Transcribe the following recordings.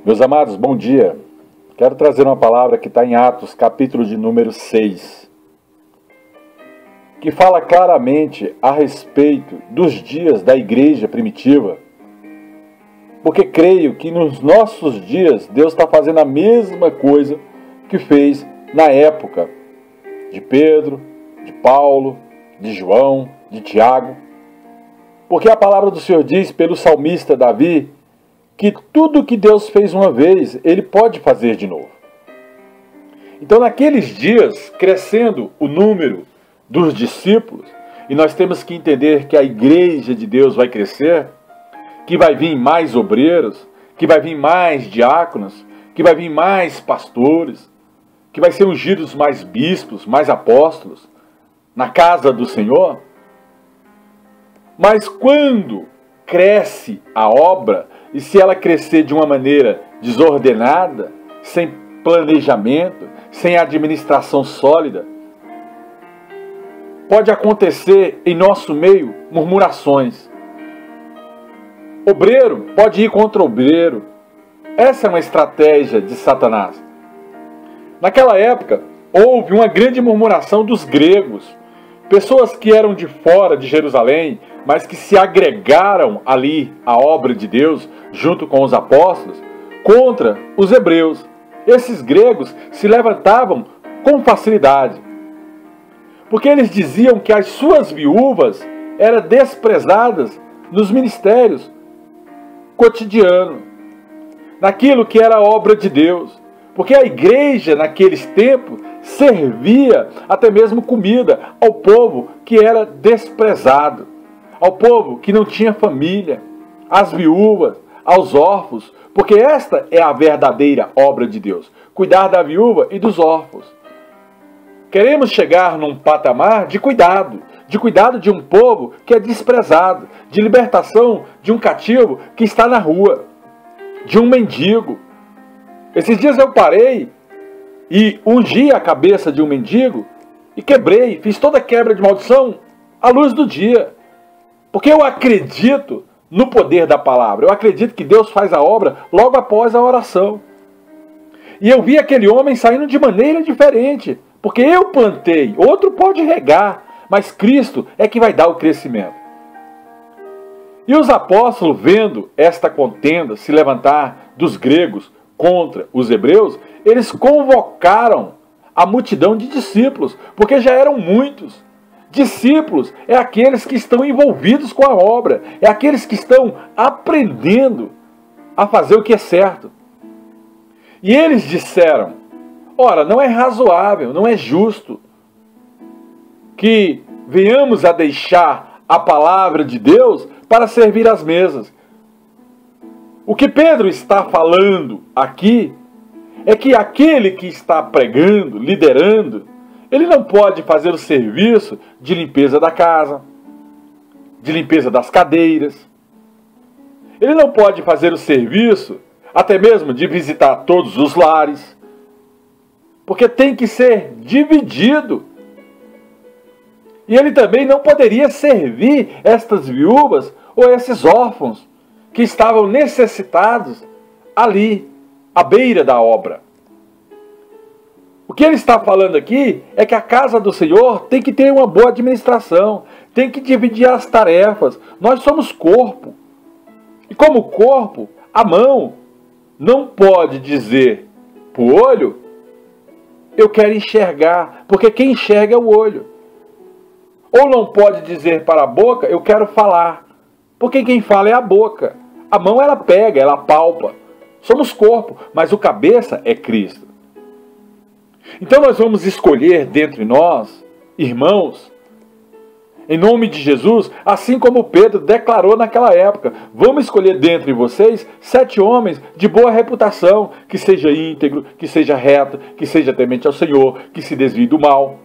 Meus amados, bom dia. Quero trazer uma palavra que está em Atos, capítulo de número 6, que fala claramente a respeito dos dias da igreja primitiva, porque creio que nos nossos dias Deus está fazendo a mesma coisa que fez na época de Pedro, de Paulo, de João, de Tiago, porque a palavra do Senhor diz pelo salmista Davi que tudo que Deus fez uma vez, Ele pode fazer de novo. Então, naqueles dias, crescendo o número dos discípulos, e nós temos que entender que a igreja de Deus vai crescer, que vai vir mais obreiros, que vai vir mais diáconos, que vai vir mais pastores, que vai ser ungidos mais bispos, mais apóstolos, na casa do Senhor. Mas quando cresce a obra, e se ela crescer de uma maneira desordenada, sem planejamento, sem administração sólida, pode acontecer em nosso meio murmurações. Obreiro pode ir contra obreiro. Essa é uma estratégia de Satanás. Naquela época, houve uma grande murmuração dos gregos, pessoas que eram de fora de Jerusalém, mas que se agregaram ali à obra de Deus, junto com os apóstolos, contra os hebreus. Esses gregos se levantavam com facilidade, porque eles diziam que as suas viúvas eram desprezadas nos ministérios cotidianos, naquilo que era a obra de Deus, porque a igreja naqueles tempos servia até mesmo comida ao povo que era desprezado, ao povo que não tinha família, às viúvas, aos órfãos, porque esta é a verdadeira obra de Deus, cuidar da viúva e dos órfãos. Queremos chegar num patamar de cuidado de um povo que é desprezado, de libertação de um cativo que está na rua, de um mendigo. Esses dias eu parei e ungi a cabeça de um mendigo e quebrei, fiz toda a quebra de maldição à luz do dia. Porque eu acredito no poder da palavra. Eu acredito que Deus faz a obra logo após a oração. E eu vi aquele homem saindo de maneira diferente. Porque eu plantei, outro pode regar, mas Cristo é que vai dar o crescimento. E os apóstolos, vendo esta contenda se levantar dos gregos contra os hebreus, eles convocaram a multidão de discípulos, porque já eram muitos. Discípulos é aqueles que estão envolvidos com a obra, é aqueles que estão aprendendo a fazer o que é certo. E eles disseram: ora, não é razoável, não é justo que venhamos a deixar a palavra de Deus para servir às mesas. O que Pedro está falando aqui é que aquele que está pregando, liderando, ele não pode fazer o serviço de limpeza da casa, de limpeza das cadeiras. Ele não pode fazer o serviço até mesmo de visitar todos os lares, porque tem que ser dividido. E ele também não poderia servir estas viúvas ou esses órfãos que estavam necessitados ali, à beira da obra. O que ele está falando aqui é que a casa do Senhor tem que ter uma boa administração, tem que dividir as tarefas. Nós somos corpo. E como corpo, a mão não pode dizer para o olho: eu quero enxergar, porque quem enxerga é o olho. Ou não pode dizer para a boca: eu quero falar, porque quem fala é a boca. A mão ela pega, ela palpa. Somos corpo, mas o cabeça é Cristo. Então nós vamos escolher dentre nós, irmãos, em nome de Jesus, assim como Pedro declarou naquela época: vamos escolher dentre vocês 7 homens de boa reputação, que seja íntegro, que seja reto, que seja temente ao Senhor, que se desvie do mal.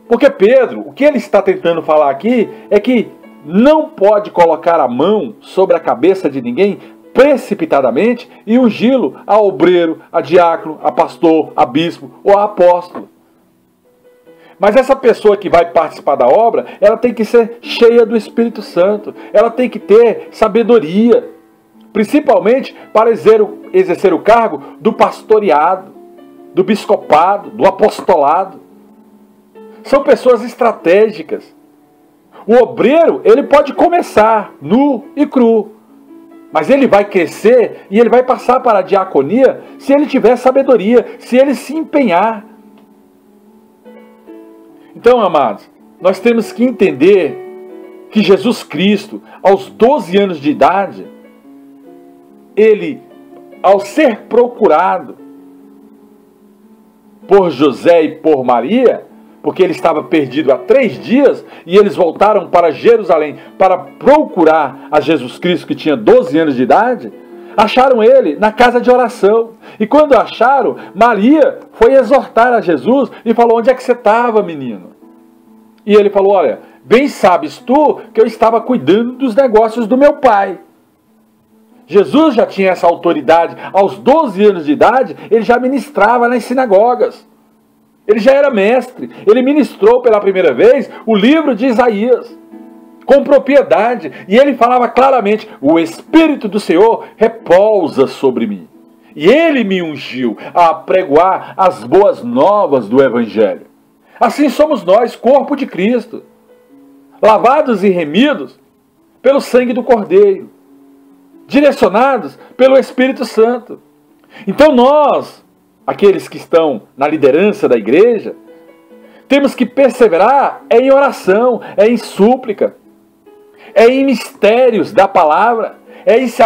Porque Pedro, o que ele está tentando falar aqui é que não pode colocar a mão sobre a cabeça de ninguém precipitadamente e ungí-lo a obreiro, a diácono, a pastor, a bispo ou a apóstolo. Mas essa pessoa que vai participar da obra, ela tem que ser cheia do Espírito Santo. Ela tem que ter sabedoria principalmente para exercer o cargo do pastoreado, do bispopado, do apostolado. São pessoas estratégicas. O obreiro, ele pode começar nu e cru, mas ele vai crescer e ele vai passar para a diaconia se ele tiver sabedoria, se ele se empenhar. Então, amados, nós temos que entender que Jesus Cristo, aos 12 anos de idade, ele, ao ser procurado por José e por Maria, porque ele estava perdido há 3 dias, e eles voltaram para Jerusalém para procurar a Jesus Cristo, que tinha 12 anos de idade, acharam ele na casa de oração. E quando acharam, Maria foi exortar a Jesus e falou: onde é que você estava, menino? E ele falou: olha, bem sabes tu que eu estava cuidando dos negócios do meu pai. Jesus já tinha essa autoridade. Aos 12 anos de idade, ele já ministrava nas sinagogas. Ele já era mestre. Ele ministrou pela primeira vez o livro de Isaías, com propriedade. E ele falava claramente: o Espírito do Senhor repousa sobre mim. E ele me ungiu a pregoar as boas novas do Evangelho. Assim somos nós, corpo de Cristo, lavados e remidos pelo sangue do Cordeiro, direcionados pelo Espírito Santo. Então nós, aqueles que estão na liderança da igreja, temos que perseverar em oração, em súplica, em mistérios da palavra, em se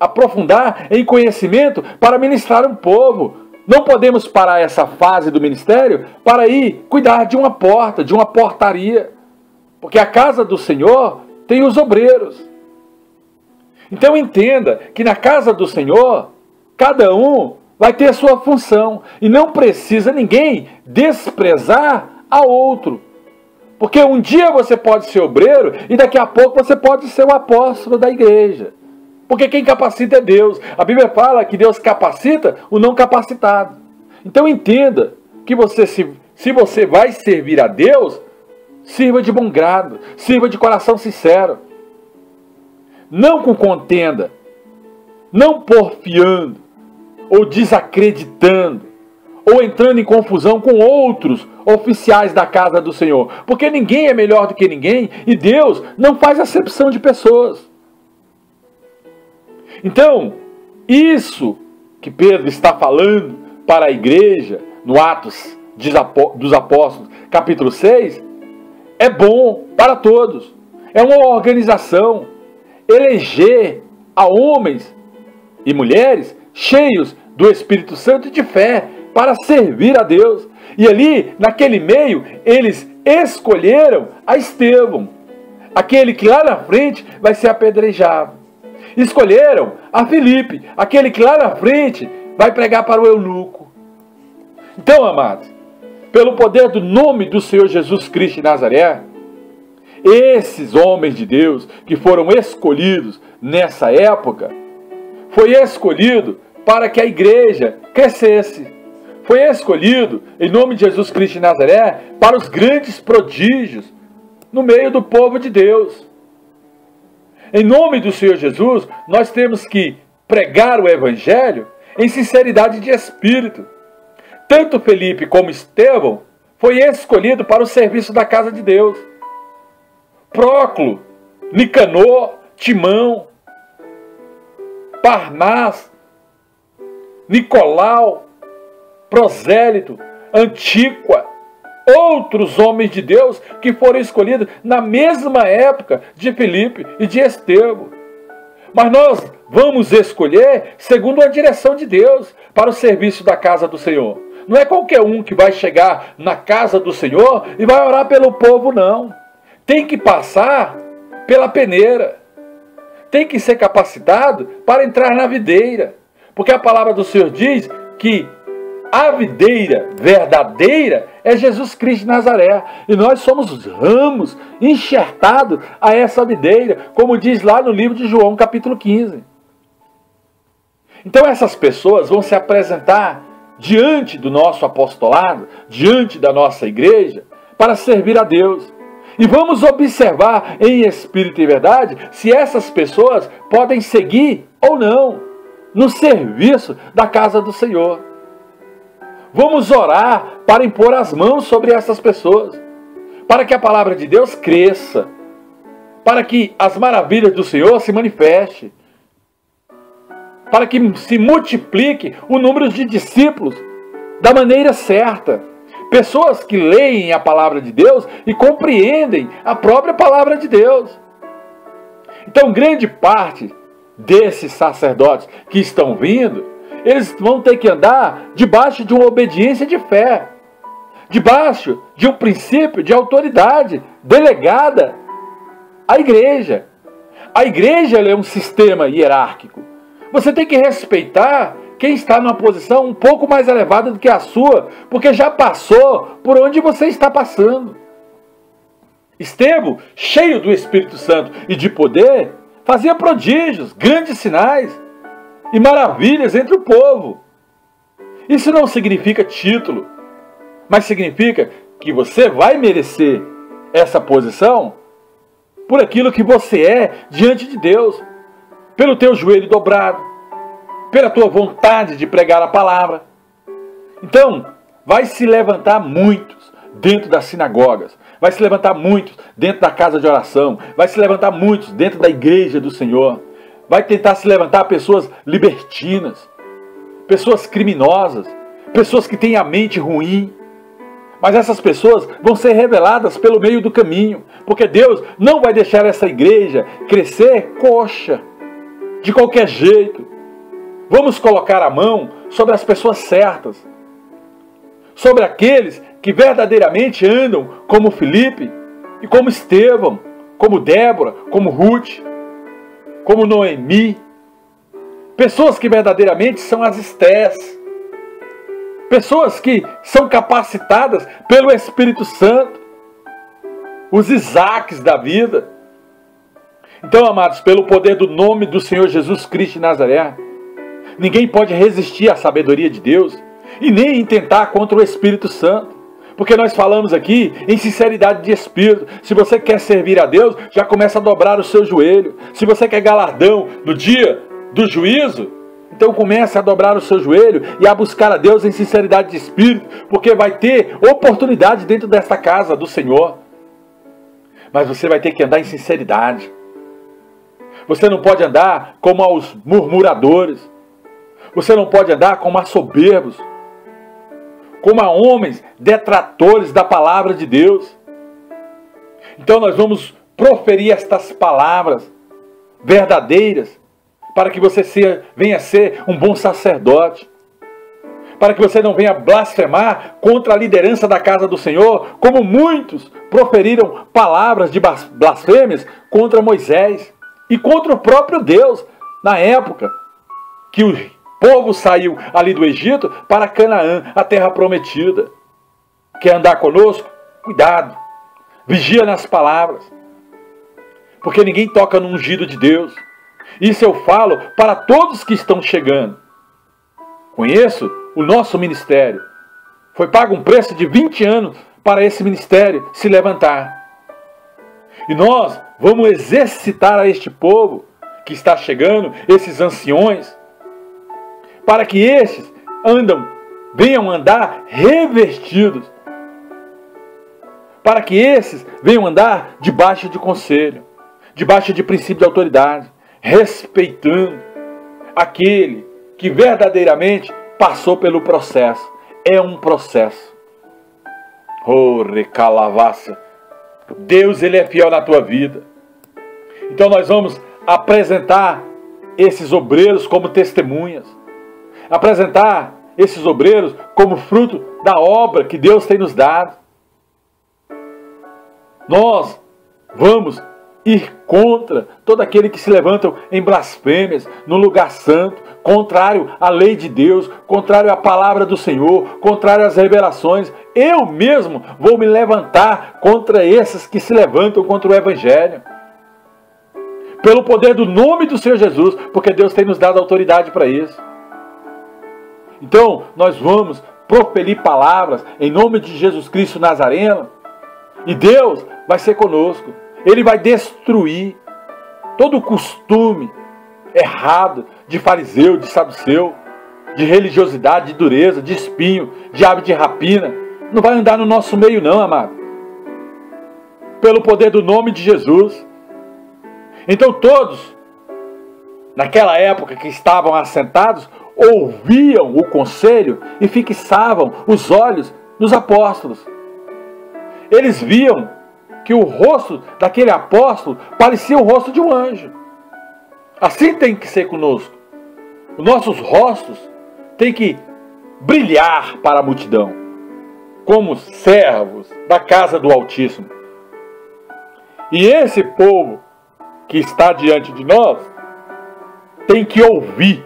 aprofundar em conhecimento para ministrar um povo. Não podemos parar essa fase do ministério para ir cuidar de uma porta, de uma portaria, porque a casa do Senhor tem os obreiros. Então entenda que na casa do Senhor, cada um vai ter a sua função, e não precisa ninguém desprezar a outro, porque um dia você pode ser obreiro e daqui a pouco você pode ser o apóstolo da igreja, porque quem capacita é Deus. A Bíblia fala que Deus capacita o não capacitado. Então entenda que se você vai servir a Deus, sirva de bom grado, sirva de coração sincero, não com contenda, não porfiando, ou desacreditando, ou entrando em confusão com outros oficiais da casa do Senhor, porque ninguém é melhor do que ninguém, e Deus não faz acepção de pessoas. Então, isso que Pedro está falando para a igreja, no Atos dos Apóstolos, capítulo 6, é bom para todos. É uma organização. Eleger a homens e mulheres cheios do Espírito Santo e de fé para servir a Deus. E ali, naquele meio, eles escolheram a Estevão, aquele que lá na frente vai ser apedrejado. Escolheram a Filipe, aquele que lá na frente vai pregar para o eunuco. Então, amados, pelo poder do nome do Senhor Jesus Cristo de Nazaré, esses homens de Deus que foram escolhidos nessa época, foi escolhido para que a igreja crescesse. Foi escolhido, em nome de Jesus Cristo de Nazaré, para os grandes prodígios no meio do povo de Deus. Em nome do Senhor Jesus, nós temos que pregar o Evangelho em sinceridade de espírito. Tanto Felipe como Estevão foi escolhido para o serviço da casa de Deus. Próclo, Nicanor, Timão, Parnás, Nicolau, Prosélito, Antíqua, outros homens de Deus que foram escolhidos na mesma época de Filipe e de Estevão. Mas nós vamos escolher segundo a direção de Deus para o serviço da casa do Senhor. Não é qualquer um que vai chegar na casa do Senhor e vai orar pelo povo, não. Tem que passar pela peneira. Tem que ser capacitado para entrar na videira. Porque a palavra do Senhor diz que a videira verdadeira é Jesus Cristo de Nazaré. E nós somos os ramos enxertados a essa videira, como diz lá no livro de João, capítulo 15. Então essas pessoas vão se apresentar diante do nosso apostolado, diante da nossa igreja, para servir a Deus. E vamos observar em espírito e verdade se essas pessoas podem seguir ou não no serviço da casa do Senhor. Vamos orar para impor as mãos sobre essas pessoas, para que a palavra de Deus cresça, para que as maravilhas do Senhor se manifestem, para que se multiplique o número de discípulos da maneira certa. Pessoas que leem a palavra de Deus e compreendem a própria palavra de Deus. Então, grande parte desses sacerdotes que estão vindo, eles vão ter que andar debaixo de uma obediência de fé, debaixo de um princípio de autoridade delegada à igreja. A igreja é um sistema hierárquico. Você tem que respeitar quem está numa posição um pouco mais elevada do que a sua, porque já passou por onde você está passando. Estevão, cheio do Espírito Santo e de poder, fazia prodígios, grandes sinais e maravilhas entre o povo. Isso não significa título, mas significa que você vai merecer essa posição por aquilo que você é diante de Deus, pelo teu joelho dobrado, pela tua vontade de pregar a palavra. Então, vai se levantar muitos dentro das sinagogas, vai se levantar muitos dentro da casa de oração, vai se levantar muitos dentro da igreja do Senhor, vai tentar se levantar pessoas libertinas, pessoas criminosas, pessoas que têm a mente ruim. Mas essas pessoas vão ser reveladas pelo meio do caminho, porque Deus não vai deixar essa igreja crescer coxa, de qualquer jeito. Vamos colocar a mão sobre as pessoas certas, sobre aqueles que verdadeiramente andam como Filipe e como Estevão, como Débora, como Ruth, como Noemi. Pessoas que verdadeiramente são as Estés. Pessoas que são capacitadas pelo Espírito Santo. Os Isaques da vida. Então, amados, pelo poder do nome do Senhor Jesus Cristo de Nazaré, ninguém pode resistir à sabedoria de Deus e nem intentar contra o Espírito Santo. Porque nós falamos aqui em sinceridade de espírito. Se você quer servir a Deus, já começa a dobrar o seu joelho. Se você quer galardão no dia do juízo, então comece a dobrar o seu joelho e a buscar a Deus em sinceridade de espírito, porque vai ter oportunidade dentro desta casa do Senhor. Mas você vai ter que andar em sinceridade. Você não pode andar como aos murmuradores. Você não pode andar como a soberbos, como a homens detratores da palavra de Deus. Então nós vamos proferir estas palavras verdadeiras, para que você venha ser um bom sacerdote, para que você não venha blasfemar contra a liderança da casa do Senhor, como muitos proferiram palavras de blasfêmias contra Moisés e contra o próprio Deus, na época que o povo saiu ali do Egito para Canaã, a terra prometida. Quer andar conosco? Cuidado, vigia nas palavras, porque ninguém toca no ungido de Deus. Isso eu falo para todos que estão chegando. Conheço o nosso ministério. Foi pago um preço de 20 anos para esse ministério se levantar. E nós vamos exercitar a este povo que está chegando, esses anciões, para que estes venham andar revestidos, para que esses venham andar debaixo de conselho, debaixo de princípio de autoridade, respeitando aquele que verdadeiramente passou pelo processo. É um processo. Oh, recalavassa. Deus, Ele é fiel na tua vida. Então nós vamos apresentar esses obreiros como testemunhas. Apresentar esses obreiros como fruto da obra que Deus tem nos dado. Nós vamos ir contra todo aquele que se levantam em blasfêmias no lugar santo, contrário à lei de Deus, contrário à palavra do Senhor, contrário às revelações. Eu mesmo vou me levantar contra esses que se levantam contra o Evangelho. Pelo poder do nome do Senhor Jesus, porque Deus tem nos dado autoridade para isso. Então, nós vamos proferir palavras em nome de Jesus Cristo Nazareno, E Deus vai ser conosco. Ele vai destruir todo o costume errado de fariseu, de saduceu, de religiosidade, de dureza, de espinho, de hábito de rapina. Não vai andar no nosso meio não, amado. Pelo poder do nome de Jesus. Então todos, naquela época que estavam assentados, ouviam o conselho e fixavam os olhos nos apóstolos. Eles viam que o rosto daquele apóstolo parecia o rosto de um anjo. Assim tem que ser conosco. Os nossos rostos têm que brilhar para a multidão, como servos da casa do Altíssimo. E esse povo que está diante de nós tem que ouvir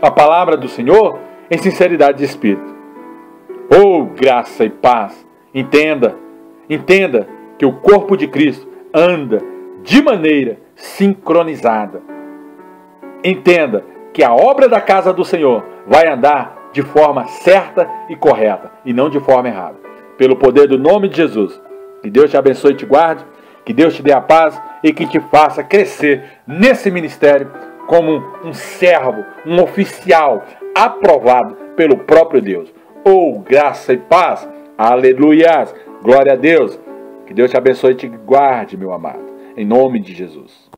a palavra do Senhor em sinceridade de espírito. Oh, graça e paz! Entenda que o corpo de Cristo anda de maneira sincronizada. Entenda que a obra da casa do Senhor vai andar de forma certa e correta, e não de forma errada. Pelo poder do nome de Jesus. Que Deus te abençoe e te guarde, que Deus te dê a paz e que te faça crescer nesse ministério como um servo, um oficial aprovado pelo próprio Deus. Oh, graça e paz! Aleluias! Glória a Deus! Que Deus te abençoe e te guarde, meu amado. Em nome de Jesus.